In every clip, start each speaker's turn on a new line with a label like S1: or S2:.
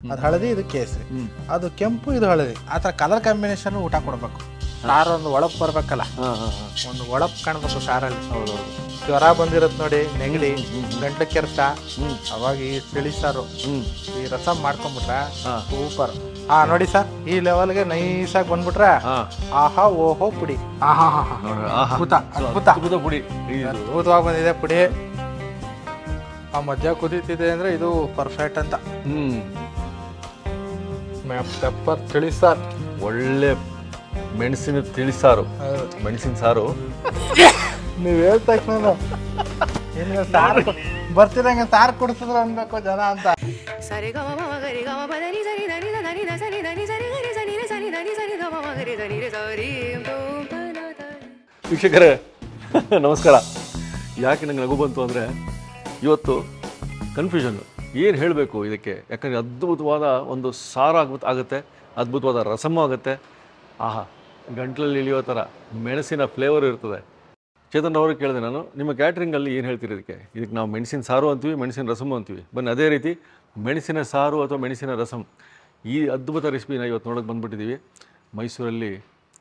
S1: ಅದು ಹಳದಿ, ಇದು ಕೇಸರಿ, ಅದು ಕೆಂಪು, ಇದು ಹಳದಿ. ಆ ಥರ ಕಲರ್ ಕಾಂಬಿನೇಷನ್ ಊಟ ಕೊಡಬೇಕು. ಸಾರು ಒಂದು ಒಳಪ್ ಬರ್ಬೇಕಲ್ಲ, ಒಂದು ಒಳಪ್ ಕಾಣ್ಬೇಕು ಸಾರಲ್ಲಿ. ಜ್ವರ ಬಂದಿರತ್ ನೋಡಿ, ನೆಗಡಿ, ಗಂಟ್ಲು ಕೆರೆತ, ಅವಾಗ ಈ ತಿಳಿ ಸಾರು, ಈ ರಸಂ ಮಾಡ್ಕೊಂಡ್ಬಿಟ್ರೆ ಸೂಪರ್. ನೋಡಿ ಸರ್, ಈ ಲೆವೆಲ್ಗೆ ನೈಸಾಗಿ ಬಂದ್ಬಿಟ್ರೆ ಆಹಾ ಓಹೋ ಪುಡಿ. ಅದ್ಭುತ ಅದ್ಭುತ ಪುಡಿ, ಅದ್ಭುತವಾಗಿ ಬಂದಿದೆ ಪುಡಿ. ಆ ಮಧ್ಯ ಕುದೀತಿದೆ ಅಂದ್ರೆ ಇದು ಪರ್ಫೆಕ್ಟ್ ಅಂತ. ಪೆಪ್ಪರ್ ತಿಳಿ ಸಾರು,
S2: ಒಳ್ಳೆ ಮೆಣಸಿನ ತಿಳಿಸಾರು, ಮೆಣಸಿನ ಸಾರು.
S1: ನೀವ್ ಹೇಳ್ ತಕ್ಷಣ ಸಾರು ಬರ್ತಿರಂಗೆ ಸಾರು ಕುಡಿಸಿದ್ರು ಅನ್ಬೇಕು ಜನ ಅಂತ.
S2: ವೀಕ್ಷಕರೇ ನಮಸ್ಕಾರ. ಯಾಕೆ ನಂಗೆ ನಗು ಬಂತು ಅಂದರೆ ಇವತ್ತು ಕನ್ಫ್ಯೂಷನ್ ಏನು ಹೇಳಬೇಕು ಇದಕ್ಕೆ. ಯಾಕಂದರೆ ಅದ್ಭುತವಾದ ಒಂದು ಸಾರು ಆಗುತ್ತೆ, ಅದ್ಭುತವಾದ ರಸಮೂ ಆಗುತ್ತೆ. ಆಹಾ, ಗಂಟ್ಲಲ್ಲಿ ಇಳಿಯೋ ಥರ ಮೆಣಸಿನ ಫ್ಲೇವರ್ ಇರ್ತದೆ. ಚೇತನ್ ಅವ್ರಿಗೆ ಕೇಳಿದೆ ನಾನು, ನಿಮ್ಮ ಕ್ಯಾಟ್ರಿಂಗಲ್ಲಿ ಏನು ಹೇಳ್ತೀರಿ ಇದಕ್ಕೆ ನಾವು ಮೆಣಸಿನ ಸಾರು ಅಂತೀವಿ, ಮೆಣಸಿನ ರಸಮು ಅಂತೀವಿ. ಬನ್ನಿ ಅದೇ ರೀತಿ ಮೆಣಸಿನ ಸಾರು ಅಥವಾ ಮೆಣಸಿನ ರಸಮ್, ಈ ಅದ್ಭುತ ರೆಸಿಪಿನ ಇವತ್ತು ನೋಡೋಕೆ ಬಂದುಬಿಟ್ಟಿದ್ದೀವಿ. ಮೈಸೂರಲ್ಲಿ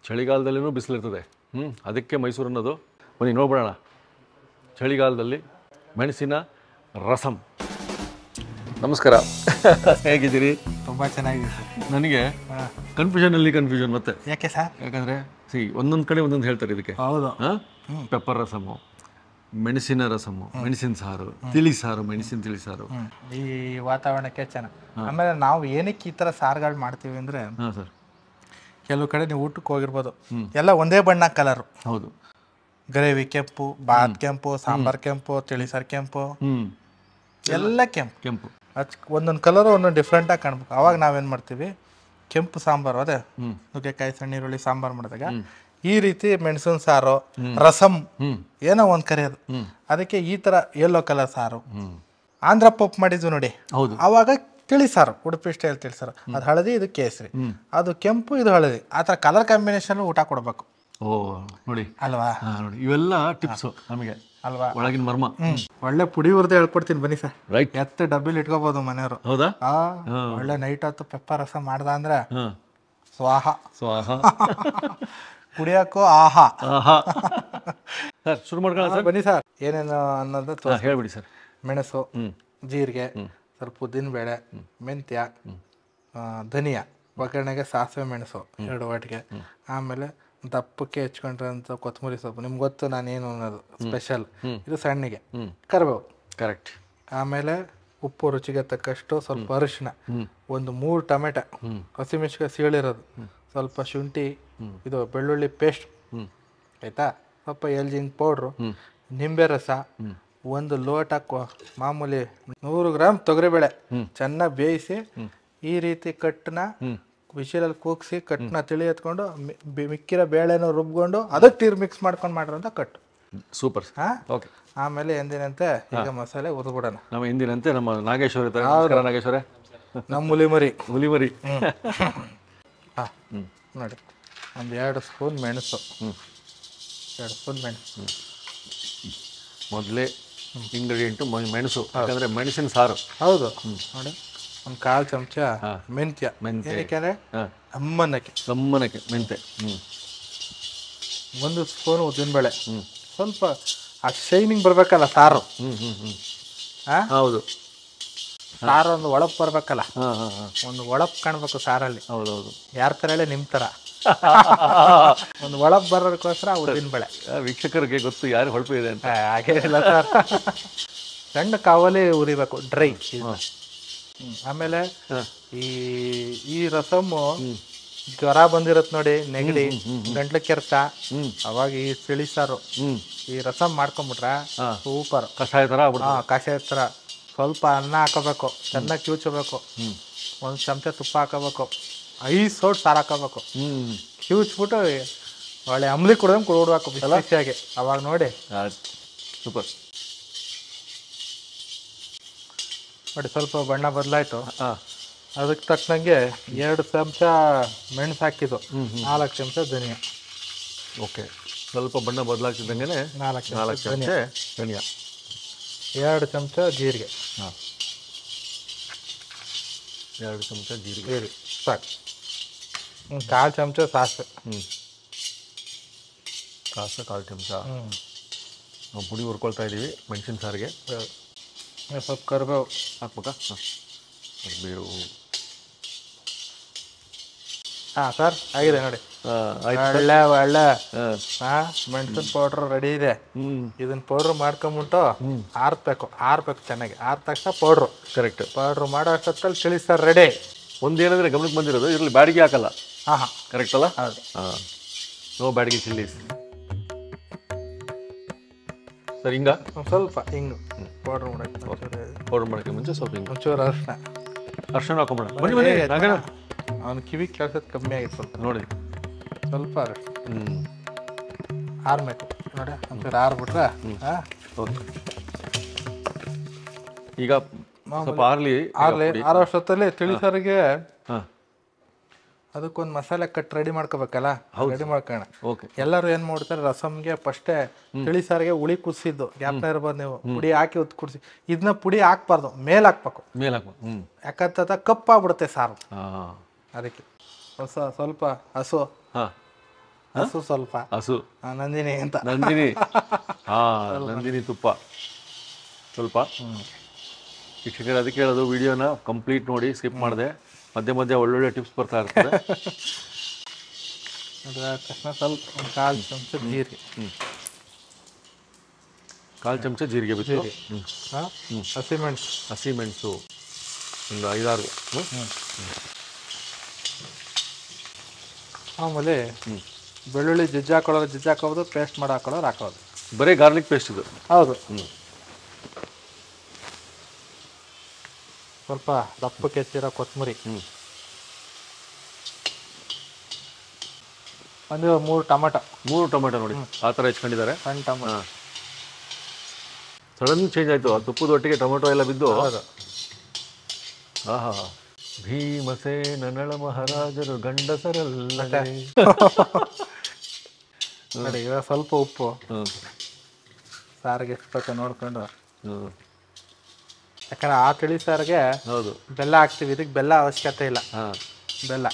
S2: ಚಳಿಗಾಲದಲ್ಲಿನೂ ಬಿಸಿಲಿರ್ತದೆ, ಅದಕ್ಕೆ ಮೈಸೂರು ಅನ್ನೋದು. ಬನ್ನಿ ನೋಡ್ಬಿಡೋಣ ಚಳಿಗಾಲದಲ್ಲಿ ಮೆಣಸಿನ ರಸಮ್. ನಮಸ್ಕಾರ, ಹೇಗಿದ್ದೀರಿ?
S1: ತುಂಬಾ ಚೆನ್ನಾಗಿದೆ ಸರ್.
S2: ನನಗೆ ಕನ್ಫ್ಯೂಷನ್ ಮತ್ತೆ
S1: ಯಾಕೆ ಸರ್?
S2: ಯಾಕಂದರೆ ಒಂದೊಂದು ಕಡೆ ಒಂದೊಂದು ಹೇಳ್ತಾರೆ ಇದಕ್ಕೆ.
S1: ಹೌದು,
S2: ಪೆಪ್ಪರ್ ರಸಮು, ಮೆಣಸಿನ ರಸಮು, ಮೆಣಸಿನ ಸಾರು, ತಿಳಿ ಸಾರು, ಮೆಣಸಿನ ತಿಳಿ ಸಾರು.
S1: ಈ ವಾತಾವರಣಕ್ಕೆ ಚೆನ್ನಾಗಿ. ಆಮೇಲೆ ನಾವು ಏನಕ್ಕೆ ಈ ಥರ ಸಾರುಗಳು ಮಾಡ್ತೀವಿ ಅಂದರೆ,
S2: ಸರ್,
S1: ಕೆಲವು ಕಡೆ ನೀವು ಊಟಕ್ಕೆ ಹೋಗಿರ್ಬೋದು, ಎಲ್ಲ ಒಂದೇ ಬಣ್ಣ ಕಲರು.
S2: ಹೌದು,
S1: ಗ್ರೇವಿ ಕೆಂಪು, ಬಾತ್ ಕೆಂಪು, ಸಾಂಬಾರ್ ಕೆಂಪು, ತಿಳಿಸಾರು ಕೆಂಪು, ಎಲ್ಲ ಕೆಂಪು. ಒಂದೊಂದು ಕಲರು ಒಂದೊಂದು ಡಿಫ್ರೆಂಟಾಗಿ ಕಾಣ್ಬೇಕು. ಅವಾಗ ನಾವೇನು ಮಾಡ್ತೀವಿ, ಕೆಂಪು ಸಾಂಬಾರು, ಅದೇ ನುಗ್ಗೆಕಾಯಿ, ಸಣ್ಣ ಈರುಳ್ಳಿ ಸಾಂಬಾರು ಮಾಡಿದಾಗ ಈ ರೀತಿ ಮೆಣಸಿನ ಸಾರು, ರಸಮ್ ಏನೋ ಒಂದು ಕರೆಯೋದು. ಅದಕ್ಕೆ ಈ ಥರ ಯೆಲ್ಲೋ ಕಲರ್ ಸಾರು. ಆಂಧ್ರ ಪಪ್ ಮಾಡಿದ್ವಿ ನೋಡಿ, ಅವಾಗ ತಿಳಿ ಸಾರು, ಉಡುಪಿ ಸ್ಟೈಲ್ ತಿಳಿ ಸಾರು. ಅದು ಹಳದಿ, ಇದು ಕೇಸರಿ, ಅದು ಕೆಂಪು, ಇದು ಹಳದಿ. ಆ ಥರ ಕಲರ್ ಕಾಂಬಿನೇಷನ್ ಊಟ ಕೊಡಬೇಕು.
S2: ಓ ನೋಡಿ
S1: ಅಲ್ವಾ?
S2: ನೋಡಿ, ಇವೆಲ್ಲ ಟಿಪ್ಸು ನಮಗೆ
S1: ಅಲ್ವಾ,
S2: ಒಳಗಿನ ಮರ್ಮ.
S1: ಒಳ್ಳೆ ಪುಡಿ ಹುರಿದು ಹೇಳ್ಕೊಡ್ತೀನಿ ಬನ್ನಿ ಸರ್.
S2: ರೈಟ್,
S1: ಎತ್ತು ಡಬ್ಬಿಲಿ ಇಟ್ಕೋಬಹುದು ಮನೆಯವರು.
S2: ಹೌದಾ?
S1: ಒಳ್ಳೆ ನೈಟ್ ಹೊತ್ತು ಪೆಪ್ಪರ್ ರಸ ಮಾಡ್ದ ಅಂದ್ರೆ ಸ್ವಾಹ
S2: ಸ್ವಾಹ.
S1: ಕುಡಿಯಕ್ಕೂ ಆಹಾ.
S2: ಸರ್, ಶುರು ಮಾಡ್ಕೊಳ್ಳೋಣ ಸರ್.
S1: ಬನ್ನಿ ಸರ್, ಏನೇನು ಅನ್ನೋದು
S2: ಹೇಳ್ಬಿಡಿ ಸರ್.
S1: ಮೆಣಸು, ಜೀರಿಗೆ, ಸ್ವಲ್ಪ ಉದ್ದಿನಬೇಳೆ, ಮೆಂತ್ಯ, ಧನಿಯಾ, ಒಗ್ಗರಣೆಗೆ ಸಾಸಿವೆ ಮೆಣಸು 2 ಒಟ್ಟಿಗೆ. ಆಮೇಲೆ ದಪ್ಪಕ್ಕೆ ಹೆಚ್ಕೊಂಡ್ರಂತ ಕೊತ್ತಂಬರಿ ಸೊಪ್ಪು, ನಿಮ್ಗೆ ಗೊತ್ತು ನಾನೇನು ಅನ್ನೋದು ಸ್ಪೆಷಲ್. ಇದು ಸಣ್ಣಗೆ ಕರಿಬೇವು,
S2: ಕರೆಕ್ಟ್.
S1: ಆಮೇಲೆ ಉಪ್ಪು ರುಚಿಗೆ ತಕ್ಕಷ್ಟು, ಸ್ವಲ್ಪ ಅರಿಶಿನ, ಒಂದು 3 ಟೊಮೆಟೊ, ಹಸಿಮೆಣಸಿನಕಾಯಿ ಸೀಳಿರೋದು, ಸ್ವಲ್ಪ ಶುಂಠಿ, ಇದು ಬೆಳ್ಳುಳ್ಳಿ ಪೇಸ್ಟ್, ಆಯ್ತಾ, ಸ್ವಲ್ಪ ಎಲ್ಜಿಂಗ್ ಪೌಡ್ರು, ನಿಂಬೆ ರಸ, 1 ಲೋಟ ಮಾಮೂಲಿ 100 ಗ್ರಾಮ್ ತೊಗರಿಬೇಳೆ ಚೆನ್ನಾಗಿ ಬೇಯಿಸಿ ಈ ರೀತಿ ಕಟ್ಟನ್ನ ಬಿಸಿಲಲ್ಲಿ ಕೂಗಿಸಿ ಕಟ್ಟನ್ನ ತಿಳಿ ಎತ್ಕೊಂಡು ಮಿಕ್ಕಿರೋ ಬೇಳೆನೂ ರುಬ್ಕೊಂಡು ಅದಕ್ಕೆ ನೀರು ಮಿಕ್ಸ್ ಮಾಡ್ಕೊಂಡು ಮಾಡಿರೋಂಥ ಕಟ್ಟು.
S2: ಸೂಪರ್. ಓಕೆ.
S1: ಆಮೇಲೆ ಎಂದಿನಂತೆ ಈಗ ಮಸಾಲೆ ಉದ್ಬಿಡೋಣ.
S2: ನಮ್ಮ ಎಂದಿನಂತೆ ನಮ್ಮ ನಾಗೇಶ್ವರ ನಾಗೇಶ್ವರ
S1: ನಮ್ಮ ಹುಲಿಮರಿ ನೋಡಿ, ಒಂದು 2 ಸ್ಪೂನ್ ಮೆಣಸು, 2 ಸ್ಪೂನ್ ಮೆಣಸು.
S2: ಮೊದಲೇ ಇಂಗ್ರೀಡಿಯೆಂಟು ಮೆಣಸು, ಯಾಕಂದರೆ ಮೆಣಸಿನ ಸಾರು.
S1: ಹೌದು ನೋಡಿ, ಒಂದು 1/4 ಚಮಚ ಮೆಂತ್ಯ, ಏನಕ್ಕೆ
S2: ಗಮ್ಮನಕ್ಕೆ ಮೆಂತ್ಯ,
S1: 1 ಸ್ಪೂನ್ ಉದ್ದಿನಬೇಳೆ, ಸ್ವಲ್ಪ ಆ ಶೈನಿಂಗ್ ಬರ್ಬೇಕಲ್ಲ ಸಾರು.
S2: ಹೌದು,
S1: ಸಾರು ಒಂದು ಒಳಪ್ ಬರ್ಬೇಕಲ್ಲ, ಒಂದು ಒಳಪ್ ಕಾಣ್ಬೇಕು ಸಾರಲ್ಲಿ.
S2: ಹೌದೌದು,
S1: ಯಾರ ಥರ ಹೇಳಿ ನಿಮ್ಮ ಥರ ಒಂದು ಒಳಪ್ ಬರೋದಕ್ಕೋಸ್ಕರ ಉದ್ದಿನಬೇಳೆ.
S2: ವೀಕ್ಷಕರಿಗೆ ಗೊತ್ತು ಯಾರು ಹೊಳಪು ಇದೆ ಅಂತ.
S1: ಹಾಗೇನಿಲ್ಲ ಸರ್, ಸಣ್ಣ ಕಾವಲಿ ಉರಿಬೇಕು, ಡ್ರೈ. ಆಮೇಲೆ ಈ ರಸಮ್ಮು ಜ್ವರ ಬಂದಿರತ್ ನೋಡಿ, ನೆಗಡಿ, ಗಂಟ್ಲು ಕೆರೆತ, ಅವಾಗ ಈ ತಿಳಿ ಸಾರು, ಈ ರಸಮ್ ಮಾಡ್ಕೊಂಡ್ಬಿಟ್ರೆ ಸೂಪರ್.
S2: ಕಷಾಯ ಥರ.
S1: ಕಷಾಯ ಥರ. ಸ್ವಲ್ಪ ಅನ್ನ ಹಾಕೋಬೇಕು, ಚೆನ್ನಾಗಿ ಕಿವುಚಬೇಕು, 1 ಚಮಚ ತುಪ್ಪ ಹಾಕೋಬೇಕು, 5 ಸೋಟ್ ಸಾರು ಹಾಕೋಬೇಕು, ಕಿವುಚ್ಬಿಟ್ಟು ಒಳ್ಳೆ ಅಂಬ್ಲಿ ಕುಡ್ದಂಗೆ ಕುಡ್ಬಿಡ್ಬೇಕು ಬಿಸಿಯಾಗಿ. ಅವಾಗ ನೋಡಿ
S2: ಸೂಪರ್.
S1: ನೋಡಿ, ಸ್ವಲ್ಪ ಬಣ್ಣ ಬದಲಾಯ್ತು. ಅದಕ್ಕೆ ತಕ್ಕನಂಗೆ 2 ಚಮಚ ಮೆಣಸು ಹಾಕಿದ್ದು, 4 ಚಮಚ ಧನಿಯಾ.
S2: ಓಕೆ, ಸ್ವಲ್ಪ ಬಣ್ಣ ಬದಲಾಗ್ತಿದ್ದಂಗೆ 4 ಚಮಚ ಧನಿಯಾ,
S1: 2 ಚಮಚ ಜೀರಿಗೆ,
S2: 2 ಚಮಚ ಜೀರಿಗೆ.
S1: ಸಾಕು. ಕಾಲು ಚಮಚ ಸಾಸಿವೆ.
S2: ಸಾಸಿವೆ 1/4 ಚಮಚ. ನಾವು ಪುಡಿ ಹುರ್ಕೊಳ್ತಾ ಇದ್ದೀವಿ ಮೆಣಸಿನ ಸಾರಿಗೆ.
S1: ಸ್ವಲ್ಪ ಕರಿಬೇವು
S2: ಹಾಕ್ಬೇಕಾ? ಕರಿಬೇವು.
S1: ಹಾಂ ಸರ್ ಆಗಿದೆ ನೋಡಿ. ಒಳ್ಳೆ ಒಳ್ಳೆ ಮೆಣಸಿನ ಪೌಡ್ರ್ ರೆಡಿ ಇದೆ. ಇದನ್ನ ಪೌಡ್ರ್ ಮಾಡ್ಕೊಂಬಿಟ್ಟು ಆರ್ಬೇಕು ಚೆನ್ನಾಗಿ. ಆದ ತಕ್ಷಣ ಪೌಡ್ರು
S2: ಕರೆಕ್ಟ್.
S1: ಪೌಡ್ರ್ ಮಾಡೋ ಅಷ್ಟೊತ್ತಲ್ಲಿ ತಿಳಿ ಸರ್ ರೆಡಿ.
S2: ಒಂದೇನಂದ್ರೆ ಗಮನಕ್ಕೆ ಬಂದಿರೋದು ಇದರಲ್ಲಿ ಬ್ಯಾಡಿಗೆ ಹಾಕಲ್ಲ.
S1: ಹಾಂ
S2: ಕರೆಕ್ಟ್ ಅಲ್ಲ?
S1: ಹೌದು.
S2: No Byadgi chillies. ಸರ್ ಹಿಂಗ
S1: ಸ್ವಲ್ಪ ಹಿಂಗು ಪೌಡ್ರ್
S2: ಮಾಡೋಕ್ಕೆ ಮುಂಚೆ ಸ್ವಲ್ಪ ಹಿಂಗೆ
S1: ಒಂಚೂರು
S2: ಅರ್ಶಿನ ಹಾಕೊಂಬಿಡ. ಬನ್ನಿ
S1: ಅವ್ನ ಕಿವಿ ಕೆಲ್ಸದ ಕಮ್ಮಿ ಆಗಿತ್ತು ಸ್ವಲ್ಪ
S2: ನೋಡಿ.
S1: ಸ್ವಲ್ಪ ಆರ್ಬೇಕು ನೋಡಿ. ಒಂಚೂರು ಆರ್ಬಿಟ್ರೆ
S2: ಓಕೆ. ಈಗ ಸ್ವಲ್ಪ ಆರ್ಲಿ
S1: ಆರೋಷ್ಟೊತ್ತಲ್ಲಿ ತಿಳಿಸರಿಗೆ ಅದಕ್ಕೊಂದು ಮಸಾಲೆ ಕಟ್ ರೆಡಿ ಮಾಡ್ಕೋಬೇಕಲ್ಲ. ರೆಡಿ ಮಾಡ್ಕೋಣ. ಎಲ್ಲರೂ ಏನ್ ಮಾಡ್ತಾರೆ, ರಸಮ್ಗೆ ಫಸ್ಟೇ ತಿಳಿ ಸಾರಿಗೆ ಹುಳಿ ಕುದಿಸಿದ್ದು ಗ್ಯಾಪ್ನ ಇರ್ಬೋದು. ನೀವು ಪುಡಿ ಹಾಕಿ ಉತ್ ಕುದಿಸಿ ಇದನ್ನ ಪುಡಿ ಹಾಕ್ಬಾರ್ದು, ಮೇಲ್ ಹಾಕ್ಬೇಕು. ಯಾಕಂತ ಕಪ್ಪಾಗ್ಬಿಡುತ್ತೆ ಸಾರು. ಅದಕ್ಕೆ ಸ್ವಲ್ಪ ಹಸು ಸ್ವಲ್ಪ ನಂದಿನಿ ಅಂತ
S2: ನಂದಿನಿ ತುಪ್ಪ ಸ್ವಲ್ಪ. ಶಿಕ್ಷಕರು ಅದಕ್ಕೆ ಹೇಳೋದು, ವಿಡಿಯೋನ ಕಂಪ್ಲೀಟ್ ನೋಡಿ, ಸ್ಕಿಪ್ ಮಾಡಿದೆ. ಮಧ್ಯೆ ಮಧ್ಯೆ ಒಳ್ಳೊಳ್ಳೆ ಟಿಪ್ಸ್ ಬರ್ತಾ ಇರ್ತದೆ.
S1: ತಕ್ಷಣ ಸ್ವಲ್ಪ 1/4 ಚಮಚ ಜೀರಿಗೆ.
S2: 1/4 ಚಮಚ ಜೀರಿಗೆ ಬಿಟ್ಟು ಹಸಿಮೆಣಸು ಒಂದು 5-6.
S1: ಆಮೇಲೆ ಬೆಳ್ಳುಳ್ಳಿ ಜಜ್ಜಿ ಹಾಕೋದು, ಪೇಸ್ಟ್ ಮಾಡಿ ಹಾಕೋದು.
S2: ಬರೀ ಗಾರ್ಲಿಕ್ ಪೇಸ್ಟ್ ಇದು? ಹೌದು.
S1: ಸ್ವಲ್ಪ ದಪ್ಪ ಕೆಚ್ಚಿರೋ ಕೊತ್ತಂಬರಿ. ಒಂದು 3 ಟೊಮೆಟೊ ನೋಡಿ ಆ ಥರ ಹೆಚ್ಕೊಂಡಿದ್ದಾರೆ. ಸಣ್ಣ ಟೊಮೆಟೊ.
S2: ಸಡನ್ ಚೇಂಜ್ ಆಯಿತು. ಆ ತುಪ್ಪದ ಒಟ್ಟಿಗೆ ಟೊಮೆಟೊ ಎಲ್ಲ ಬಿದ್ದು. ಆಹಾ. ಭೀಮಸೇನ ನಳ ಮಹಾರಾಜರು ಗಂಡಸರಲ್ಲ.
S1: ನೋಡಿ ಇವಾಗ ಸ್ವಲ್ಪ ಉಪ್ಪು ಸಾರಿಗೆ ಎಷ್ಟು ನೋಡ್ಕೊಂಡು. ಯಾಕಂದ್ರೆ ಆ ತಿಳಿ ಸಾರಿಗೆ ಬೆಲ್ಲ ಹಾಕ್ತಿವಿ, ಇದಕ್ಕೆ ಬೆಲ್ಲ ಅವಶ್ಯಕತೆ ಇಲ್ಲ. ಬೆಲ್ಲ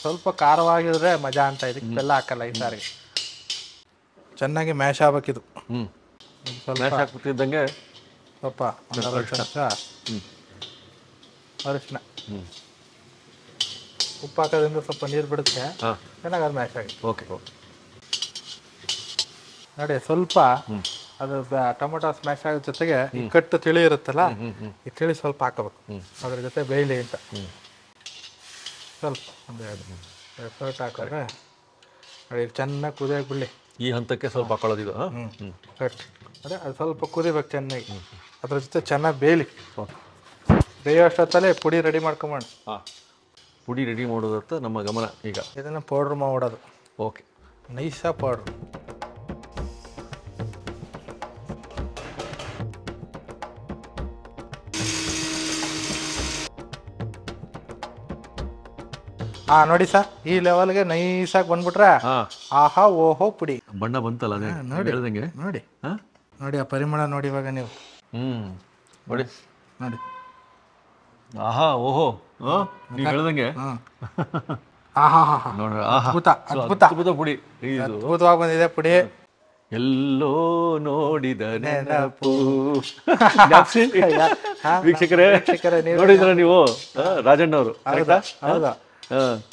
S1: ಸ್ವಲ್ಪ ಖಾರವಾಗಿದ್ರೆ ಮಜಾ ಅಂತ. ಇದಕ್ಕೆ ಬೆಲ್ಲ ಹಾಕಲ್ಲ ಈ ಸಾರಿಗೆ. ಚೆನ್ನಾಗಿ ಮ್ಯಾಶ್ ಆಗ್ಬೇಕಿದು.
S2: ಮ್ಯಾಶ್ ಹಾಕ್ಬಿಟ್ಟಿದ್ದಂಗೆ
S1: ಸ್ವಲ್ಪ ಅರಿಶಿನ, ಉಪ್ಪು ಹಾಕೋದ್ರಿಂದ ಸ್ವಲ್ಪ ನೀರು ಬಿಡುತ್ತೆ. ಚೆನ್ನಾಗಿ ಅದು ಮ್ಯಾಶ್ ಆಗಿದೆ. ನೋಡಿ ಸ್ವಲ್ಪ ಅದು ಟೊಮೊಟೊ ಸ್ಮ್ಯಾಶ್ ಆಗೋ ಜೊತೆಗೆ ಈ ಕಟ್ಟು ತಿಳಿ ಇರುತ್ತಲ್ಲ, ಈ ತಿಳಿ ಸ್ವಲ್ಪ ಹಾಕೋಬೇಕು ಅದ್ರ ಜೊತೆ ಬೇಯ್ಲಿ ಅಂತ. ಸ್ವಲ್ಪ ಒಂದು 2 ಹಾಕಿದ್ರೆ ನೋಡಿ ಚೆನ್ನಾಗಿ ಕುದಿಯೋಕೆ ಬಿಡಲಿ.
S2: ಈ ಹಂತಕ್ಕೆ ಸ್ವಲ್ಪ ಹಾಕೊಳ್ಳೋದು.
S1: ಕಟ್ ಅದೇ ಅದು ಸ್ವಲ್ಪ ಕುದಿಬೇಕು ಚೆನ್ನಾಗಿ. ಅದ್ರ ಜೊತೆ ಚೆನ್ನಾಗಿ ಬೇಯಲಿ. ಬೇಯೋ ಅಷ್ಟೊತ್ತಲ್ಲೇ ಪುಡಿ ರೆಡಿ ಮಾಡ್ಕೊಂಬೋಣ.
S2: ಪುಡಿ ರೆಡಿ ಮಾಡೋದತ್ತ ನಮ್ಮ ಗಮನ. ಈಗ
S1: ಇದನ್ನು ಪೌಡ್ರ್ ಮಾಡೋದು.
S2: ಓಕೆ.
S1: ನೈಸಾ ಪೌಡ್ರ್. ನೋಡಿ ಸರ್, ಈ ಲೆವೆಲ್ಗೆ ನೈಸಾಗಿ ಬಂದ್ಬಿಟ್ರೆ ಆಹಾ ಓಹೋ ಪುಡಿ.
S2: ಬಣ್ಣ ಬಂತಲ್ಲ ನೋಡಿ.
S1: ನೋಡಿ ನೋಡಿ ಆ ಪರಿಮಳ ನೋಡಿ ಇವಾಗ ನೀವು.
S2: ನೋಡಿ
S1: ನೋಡಿ
S2: ಆಹಾ ಓಹೋ ನೀವು ಹೇಳ್ದಂಗೆ.
S1: ಅದ್ಭುತ
S2: ಪುಡಿ.
S1: ಅದ್ಭುತವಾಗಿ ಬಂದಿದೆ ಪುಡಿ.
S2: ಎಲ್ಲೋ ನೋಡಿದ ನೆನಪು. ವೀಕ್ಷಕರೇ ನೋಡಿದ್ರ ನೀವು ರಾಜಣ್ಣವರು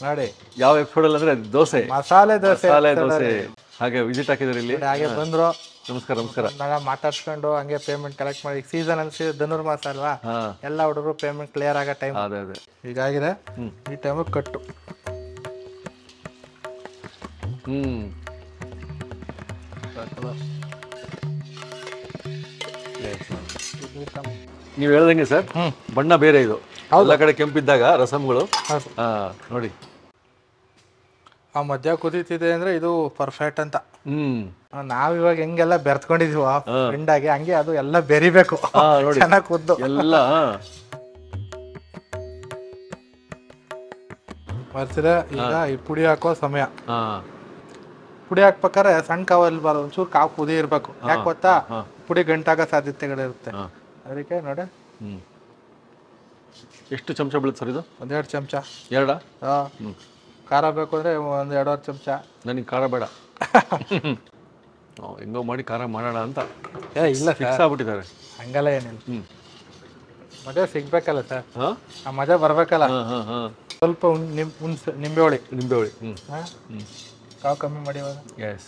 S1: ನೋಡಿ
S2: ಯಾವ ಎಪಿಸೋಡ್ ಅಲ್ಲಿ ಅಂದ್ರೆ ದೋಸೆ,
S1: ಮಸಾಲೆ ದೋಸೆ
S2: ಹಾಗೆ ವಿಸಿಟ್ ಹಾಕಿದ್ರು ಇಲ್ಲಿ.
S1: ಹಾಗೆ ಬಂದ್ರು.
S2: ನಮಸ್ಕಾರ.
S1: ಮಾತಾಡ್ಸ್ಕೊಂಡು ಹಂಗೆ ಪೇಮೆಂಟ್ ಕಲೆಕ್ಟ್ ಮಾಡಿ. ಸೀಸನ್ ಅನ್ಸಿ ಧನುರ್ಮಾಸ ಅಲ್ವಾ, ಎಲ್ಲ ಹುಡುಗರು ಪೇಮೆಂಟ್ ಕ್ಲಿಯರ್ ಆಗೋ ಟೈಮ್ ಹೀಗಾಗಿದೆ. ಈ ಟೈಮ್ ಕಟ್ಟು.
S2: ನೀವು ಹೇಳ್ದಂಗೆ ಸರ್, ಬಣ್ಣ ಬೇರೆ ಇದು. ಎಲ್ಲ ಕಡೆ ಕೆಂಪಿದ್ದಾಗ ರಸಮ್ಗಳು ನೋಡಿ.
S1: ಆ ಮಧ್ಯ ಕುದೀತಿದೆ ಅಂದ್ರೆ ಇದು ಪರ್ಫೆಕ್ಟ್ ಅಂತ. ನಾವ್ ಇವಾಗ ಹೆಂಗೆಲ್ಲ ಬೆರ್ತ್ಕೊಂಡಿದೀವ ಫ್ರೆಂಡಾಗಿ, ಹಂಗೆ ಅದು ಎಲ್ಲ ಬೆರಿಬೇಕು ಚೆನ್ನಾಗಿ ಕುದ್ದು
S2: ಎಲ್ಲ.
S1: ಬರ್ತೀರಾ ಈಗ ಈ ಪುಡಿ ಹಾಕೋ ಸಮಯ. ಪುಡಿ ಹಾಕ್ಬೇಕಾರೆ ಸಣ್ಣ ಕಾವು ಇಲ್ಬಾರ್ದು, ಒಂಚೂರು ಕಾವು ಕುದಿ ಇರ್ಬೇಕು. ಯಾಕೆ ಗೊತ್ತಾ, ಪುಡಿ ಗಂಟಾಗೋ ಸಾಧ್ಯತೆಗಳಿರುತ್ತೆ. ಅದಕ್ಕೆ ನೋಡಿ
S2: ಎಷ್ಟು ಚಮಚ ಬೀಳುತ್ತೆ ಸರ್ ಇದು?
S1: 1-2 ಚಮಚ.
S2: ಎರಡಾ?
S1: ಹಾಂ. ಖಾರ ಬೇಕು ಅಂದರೆ 1-2 ಚಮಚ.
S2: ನನಗೆ ಖಾರ ಬೇಡ. ಹೆಂಗೋ ಮಾಡಿ ಖಾರ ಮಾಡೋಣ ಅಂತ
S1: ಇಲ್ಲ
S2: ಫಿಕ್ಸ್ ಆಗ್ಬಿಟ್ಟಿದ್ದಾರೆ.
S1: ಹಂಗಲ್ಲ ಏನಿಲ್ಲ. ಮಜಾ ಸಿಗ್ಬೇಕಲ್ಲ ಸರ್.
S2: ಹಾಂ,
S1: ಆ ಮಜಾ ಬರಬೇಕಲ್ಲ. ಸ್ವಲ್ಪ ನಿಂಬೆ ಹುಳಿ. ಹಾಂ, ಕಾವು ಕಮ್ಮಿ ಮಾಡಿ ಇವಾಗ.
S2: ಎಸ್,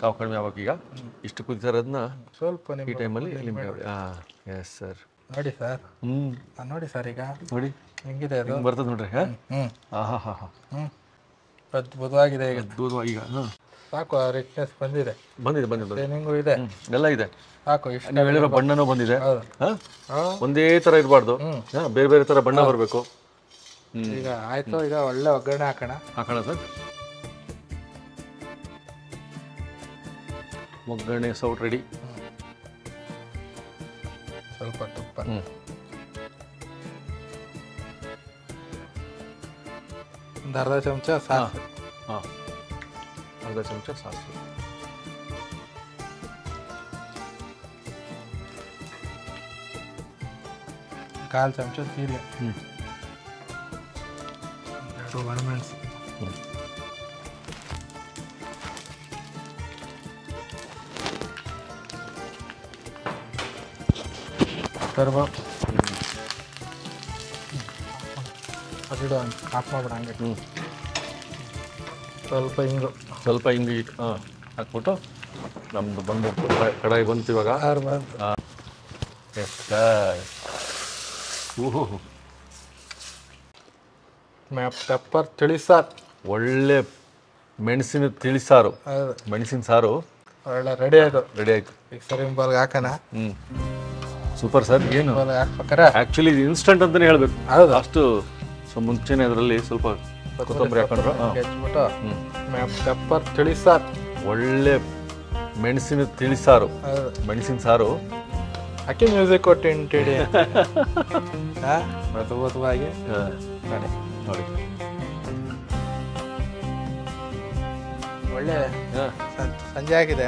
S2: ಕಾವು ಕಡಿಮೆ ಆಗ್ಬೇಕು. ಈಗ ಇಷ್ಟು ಕುದಿತಾರದನ್ನ
S1: ಸ್ವಲ್ಪ
S2: ಈ ಟೈಮಲ್ಲಿ ನಿಂಬೆ ಹುಳಿ. Yes sir.
S1: ನೋಡಿ ಸರ್. ನೋಡಿ ಸರ್, ಈಗ
S2: ನೋಡಿ
S1: ಹೆಂಗಿದೆ ಅದು.
S2: ಬರ್ತದೆ ನೋಡ್ರಿ.
S1: ಅದ್ಭುತವಾಗಿದೆ ಈಗ.
S2: ಈಗ
S1: ಸಾಕು, ರಿಚ್ನೆಸ್ ಬಂದಿದೆ.
S2: ಬಂದಿದೆ
S1: ಟ್ರೈನಿಂಗು ಇದೆ,
S2: ಎಲ್ಲ ಇದೆ.
S1: ಸಾಕು. ಇಷ್ಟ
S2: ನೀವು ಹೇಳಿರೋ ಬಣ್ಣನೂ ಬಂದಿದೆ. ಒಂದೇ ಥರ ಇರಬಾರ್ದು, ಬೇರೆ ಬೇರೆ ಥರ ಬಣ್ಣ ಬರಬೇಕು.
S1: ಈಗ ಆಯ್ತು. ಈಗ ಒಳ್ಳೆ ಒಗ್ಗರಣೆ ಹಾಕೋಣ
S2: ಸರ್. ಒಗ್ಗರಣೆ ಸೌಟ್ ರೆಡಿ.
S1: ಸ್ವಲ್ಪ ತುಪ್ಪ, ಒಂದು ಅರ್ಧ ಚಮಚ ಸಾಸಿವೆ.
S2: ಅರ್ಧ ಚಮಚ ಸಾಸಿವೆ,
S1: ಕಾಲು ಚಮಚ ಜೀರಿಗೆ, 2 ಒಣಮೆಣಸು, ಕರಿಬೇವು. ಅದಿಡು ಆಫ್ ಮಾಡ್ಬಿಡ ಹಂಗೆ. ಸ್ವಲ್ಪ ಹಿಂಗು
S2: ಹಾಕ್ಬಿಟ್ಟು ನಮ್ದು ಬಂದು ಕಡಾಯಿ ಬಂತು ಇವಾಗ.
S1: ಪೆಪ್ಪರ್ ತಿಳಿ ಸಾರು,
S2: ಒಳ್ಳೆ ಮೆಣಸಿನ ತಿಳಿಸಾರು, ಮೆಣಸಿನ ಸಾರು
S1: ಒಳ್ಳೆ ರೆಡಿ ಆಯ್ತು. ಈಗ ಸರಿಂಬಾಲ್ಗೆ ಹಾಕೋಣ.
S2: Super sir. ಏನು
S1: ಹಾಕ್ಬೇಕಾರೆ
S2: ಆ್ಯಕ್ಚುಲಿ ಇನ್ಸ್ಟಂಟ್ ಅಂತಲೇ ಹೇಳಬೇಕು.
S1: ಹೌದು,
S2: ಅಷ್ಟು ಮುಂಚೆನೇ ಅದರಲ್ಲಿ ಸ್ವಲ್ಪ ಕೊತ್ತಂಬರಿ ಹಾಕೊಂಡ್ರು.
S1: ಹೆಚ್ಚಿಬಿಟ್ಟು ಪೆಪ್ಪರ್ ತಿಳಿ ಸಾರು,
S2: ಒಳ್ಳೆ ಮೆಣಸಿನ ತಿಳಿಸಾರು, ಮೆಣಸಿನ ಸಾರು
S1: ಹಾಕಿ ಮ್ಯೂಸಿಕ್ ಕೊಟ್ಟು ಇಂಟಿಡಿ. ಅದ್ಭುತವಾಗಿ
S2: ನೋಡಿ.
S1: ಒಳ್ಳೆ ಸಂಜೆ ಆಗಿದೆ,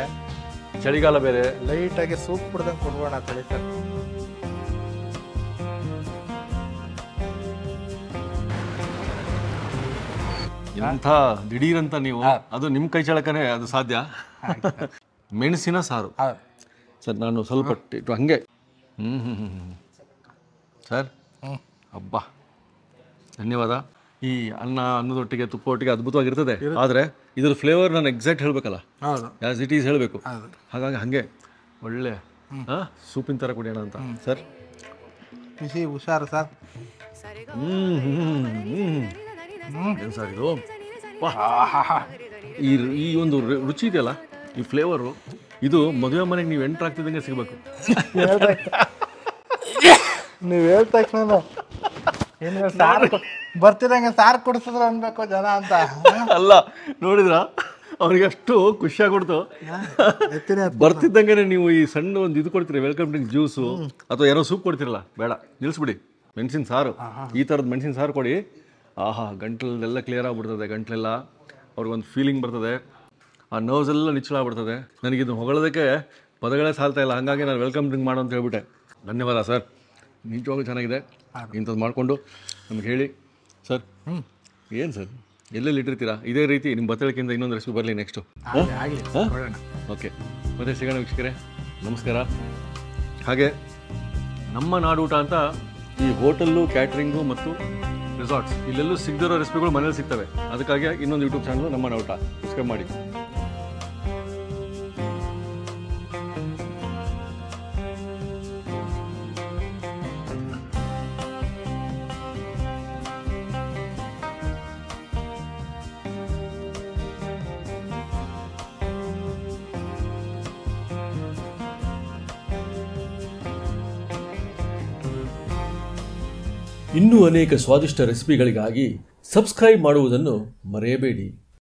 S2: ಚಳಿಗಾಲ ಬೇರೆ.
S1: ಲೈಟಾಗಿ ಸೂಪ್ ಕುಡ್ದಂಗೆ ಕೊಡ್ಬೋಣ ತಳಿ ಸರ್.
S2: ಎಂಥ ದಿಢೀರಂತ ನೀವು, ಅದು ನಿಮ್ಮ ಕೈ ಚಳಕನೇ ಅದು ಸಾಧ್ಯ. ಮೆಣಸಿನ ಸಾರು ಸರ್. ನಾನು ಸ್ವಲ್ಪ ಹಂಗೆ ಸರ್. ಹಬ್ಬ, ಧನ್ಯವಾದ. ಈ ಅನ್ನದೊಟ್ಟಿಗೆ ತುಪ್ಪ ಒಟ್ಟಿಗೆ ಅದ್ಭುತವಾಗಿರ್ತದೆ. ಆದರೆ ಇದ್ರ ಫ್ಲೇವರ್ ನಾನು ಎಕ್ಸಾಕ್ಟ್ ಹೇಳಬೇಕಲ್ಲ, ಆ್ಯಸ್ ಇಟ್ ಈಸ್ ಹೇಳಬೇಕು. ಹಾಗಾಗಿ ಹಾಗೆ ಒಳ್ಳೆ ಸೂಪಿನ ಥರ ಕುಡಿಯೋಣ ಅಂತ ಸರ್.
S1: ಬಿಸಿ ಹುಷಾರು ಸರ್.
S2: ಏನು ಸರ್ ಇದು? ಈ ಒಂದು ರುಚಿ ಇದೆಯಲ್ಲ, ಈ ಫ್ಲೇವರು, ಇದು ಮದುವೆ ಮನೆಗೆ ನೀವು ಎಂಟ್ರ್ ಆಗ್ತಿದ್ದಂಗೆ ಸಿಗಬೇಕು.
S1: ನೀವು ಹೇಳ್ದ ತಕ್ಷಣ ಬರ್ತಿದಂಗೆ ಸಾರು ಕುಡಿಸಿದ್ರು ಅನ್ಬೇಕು ಜನ ಅಂತ
S2: ಅಲ್ಲ. ನೋಡಿದ್ರ ಅವ್ರಿಗೆ ಅಷ್ಟು ಖುಷಿಯಾಗ್ಬಿಡ್ತು. ಬರ್ತಿದ್ದಂಗೆ ನೀವು ಈ ಸಣ್ಣ ಒಂದು ಇದು ಕೊಡ್ತೀರಿ, ವೆಲ್ಕಮ್ ಡ್ರಿಂಕ್ ಜ್ಯೂಸು ಅಥವಾ ಏನೋ ಸೂಪ್ ಕೊಡ್ತಿರಲ್ಲ, ಬೇಡ ನಿಲ್ಲಿಸ್ಬಿಡಿ. ಮೆಣಸಿನ ಸಾರು, ಈ ಥರದ್ದು ಮೆಣಸಿನ ಸಾರು ಕೊಡಿ. ಗಂಟಲೆಲ್ಲ ಕ್ಲಿಯರ್ ಆಗಿಬಿಡ್ತದೆ. ಗಂಟಲೆಲ್ಲ ಅವ್ರಿಗೊಂದು ಫೀಲಿಂಗ್ ಬರ್ತದೆ, ಆ ನರ್ವ್ಸ್ ಎಲ್ಲ ನಿಚ್ಚಳಾಗ್ಬಿಡ್ತದೆ. ನನಗಿದು ಹೊಗಳೋದಕ್ಕೆ ಪದಗಳೇ ಸಾಲ್ತಾ ಇಲ್ಲ. ಹಾಗಾಗಿ ನಾನು ವೆಲ್ಕಮ್ ಡ್ರಿಂಕ್ ಮಾಡು ಅಂತ ಹೇಳ್ಬಿಟ್ಟೆ. ಧನ್ಯವಾದ ಸರ್, ನಿಜವಾಗ್ಲೂ ಚೆನ್ನಾಗಿದೆ. ಇಂಥದ್ದು ಮಾಡಿಕೊಂಡು ನಮ್ಗೆ ಹೇಳಿ ಸರ್. ಏನು ಸರ್, ಎಲ್ಲೆಲ್ಲಿ ಇಟ್ಟಿರ್ತೀರಾ? ಇದೇ ರೀತಿ ನಿಮ್ಮ ಬತ್ತಳಿಕೆಯಿಂದ ಇನ್ನೊಂದು ರೆಸಿಪಿ ಬರಲಿ ನೆಕ್ಸ್ಟು. ಓಕೆ, ಮತ್ತೆ ಸಿಗೋಣ ವೀಕ್ಷಕರೇ, ನಮಸ್ಕಾರ. ಹಾಗೆ ನಮ್ಮ ನಾಡೂಟ ಅಂತ ಈ ಹೋಟೆಲ್ಲು, ಕ್ಯಾಟ್ರಿಂಗು ಮತ್ತು ರೆಸಾರ್ಟ್ಸ್ ಇಲ್ಲೆಲ್ಲೂ ಸಿಗದಿರೋ ರೆಸಿಪಿಗಳು ಮನೇಲಿ ಸಿಗ್ತವೆ. ಅದಕ್ಕಾಗಿ ಇನ್ನೊಂದು ಯೂಟ್ಯೂಬ್ ಚಾನಲ್ ನಮ್ಮ ನಾಡೂಟ ಸಬ್ಸ್ಕ್ರೈಬ್ ಮಾಡಿ.
S3: ಇನ್ನೂ ಅನೇಕ ಸ್ವಾದಿಷ್ಟ ರೆಸಿಪಿಗಳಿಗಾಗಿ ಸಬ್ಸ್ಕ್ರೈಬ್ ಮಾಡುವುದನ್ನು ಮರೆಯಬೇಡಿ.